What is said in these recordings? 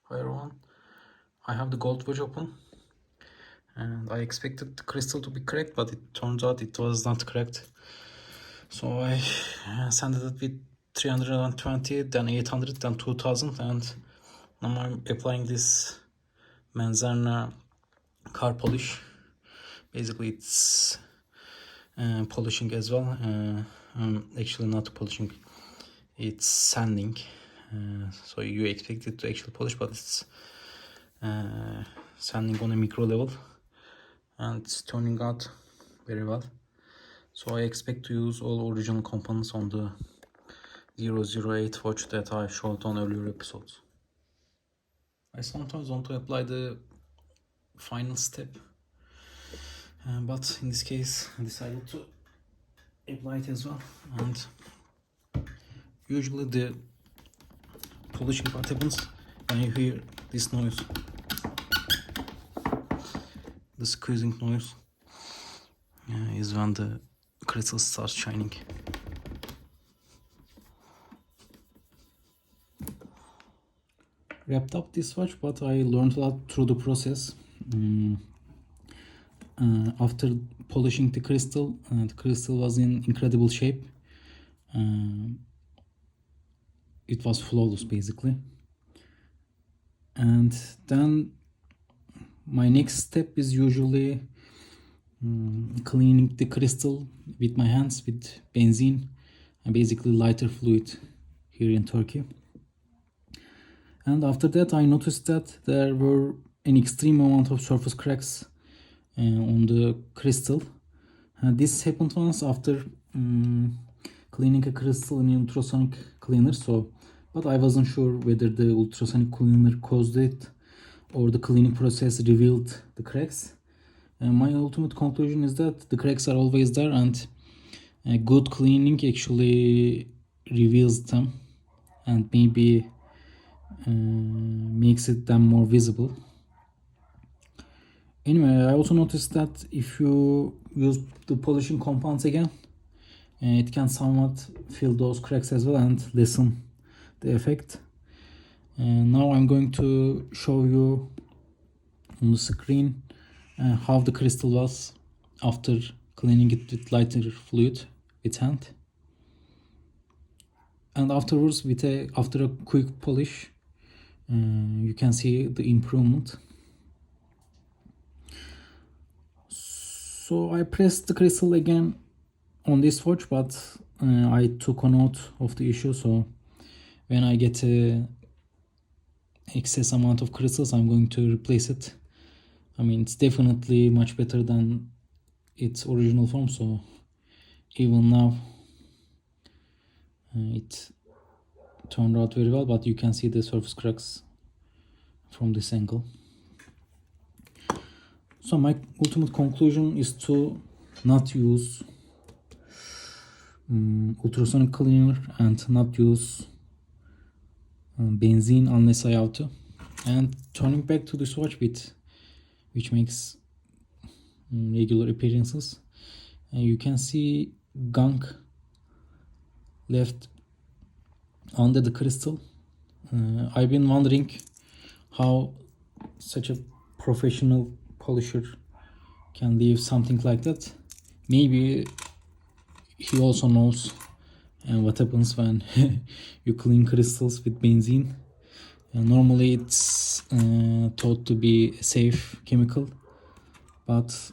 Hi everyone, I have the gold watch open and I expected the crystal to be cracked, but it turns out it was not cracked. So I sanded it with 320, then 800, then 2000, and now I'm applying this Benzene car polish. Basically it's polishing as well, actually not polishing, it's sanding. So you expect it to actually polish, but it's sanding on a micro level, and it's turning out very well. So I expect to use all original components on the 008 watch that I showed on earlier episodes. I sometimes want to apply the final step, but in this case I decided to apply it as well. And usually the polishing part happens when you hear this noise, the squeezing noise is when the crystal starts shining. Wrapped up this watch, but I learned a lot through the process. After polishing the crystal was in incredible shape. It was flawless basically. And then my next step is usually cleaning the crystal with my hands with benzene and basically lighter fluid here in Turkey. And after that I noticed that there were an extreme amount of surface cracks on the crystal. This happened once after cleaning a crystal in an ultrasonic cleaner, but I wasn't sure whether the ultrasonic cleaner caused it or the cleaning process revealed the cracks. My ultimate conclusion is that the cracks are always there, and good cleaning actually reveals them and maybe makes them more visible. Anyway, I also noticed that if you use the polishing compounds again, it can somewhat fill those cracks as well and lessen the effect. Now I'm going to show you on the screen how the crystal was after cleaning it with lighter fluid with hand, and afterwards after a quick polish you can see the improvement. So I pressed the crystal again on this watch, but I took a note of the issue, so when I get excess amount of crystals I'm going to replace it. I mean, it's definitely much better than its original form, so even now it turned out very well, but you can see the surface cracks from this angle. So my ultimate conclusion is to not use ultrasonic cleaner and not use benzene unless I have to. And turning back to this watch which makes regular appearances, you can see gunk left under the crystal. I've been wondering how such a professional polisher can leave something like that. Maybe he also knows what happens when you clean crystals with benzene. Normally it's thought to be a safe chemical, but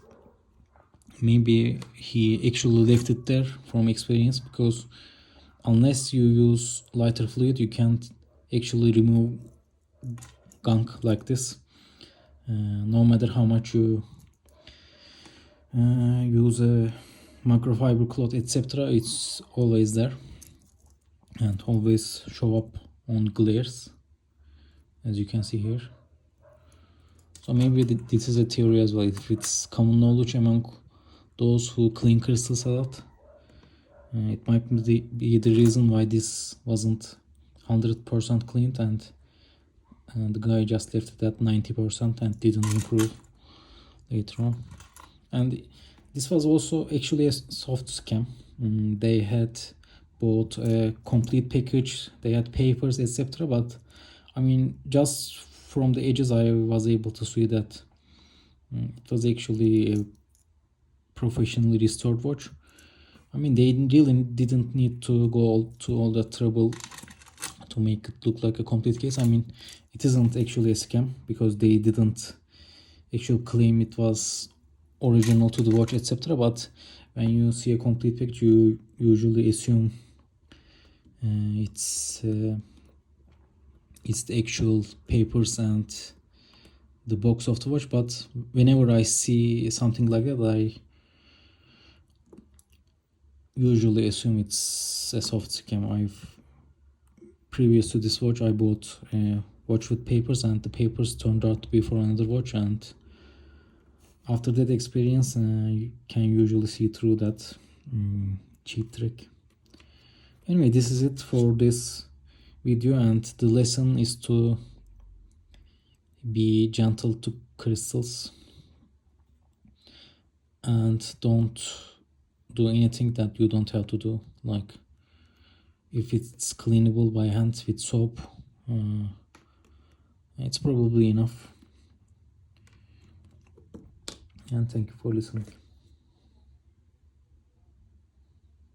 maybe he actually left it there from experience, because unless you use lighter fluid you can't actually remove gunk like this. No matter how much you use a microfiber cloth etc., it's always there and always show up on glares, as you can see here. So maybe this is a theory as well. If it's common knowledge among those who clean crystals a lot, it might be the reason why this wasn't 100% cleaned and the guy just left it at 90% and didn't improve later on. And this was also actually a soft scam. They had bought a complete package, they had papers etc., but I mean, just from the edges I was able to see that it was actually a professionally restored watch. I mean, they really didn't need to go to all the trouble to make it look like a complete case. I mean, it isn't actually a scam because they didn't actually claim it was original to the watch, etc. But when you see a complete package, you usually assume it's the actual papers and the box of the watch. But whenever I see something like that, I usually assume it's a soft scam. Previous to this watch, I bought a watch with papers, and the papers turned out to be for another watch, and after that experience, you can usually see through that cheap trick. Anyway, this is it for this video, and the lesson is to be gentle to crystals and don't do anything that you don't have to do. Like, if it's cleanable by hand with soap, it's probably enough. And thank you for listening.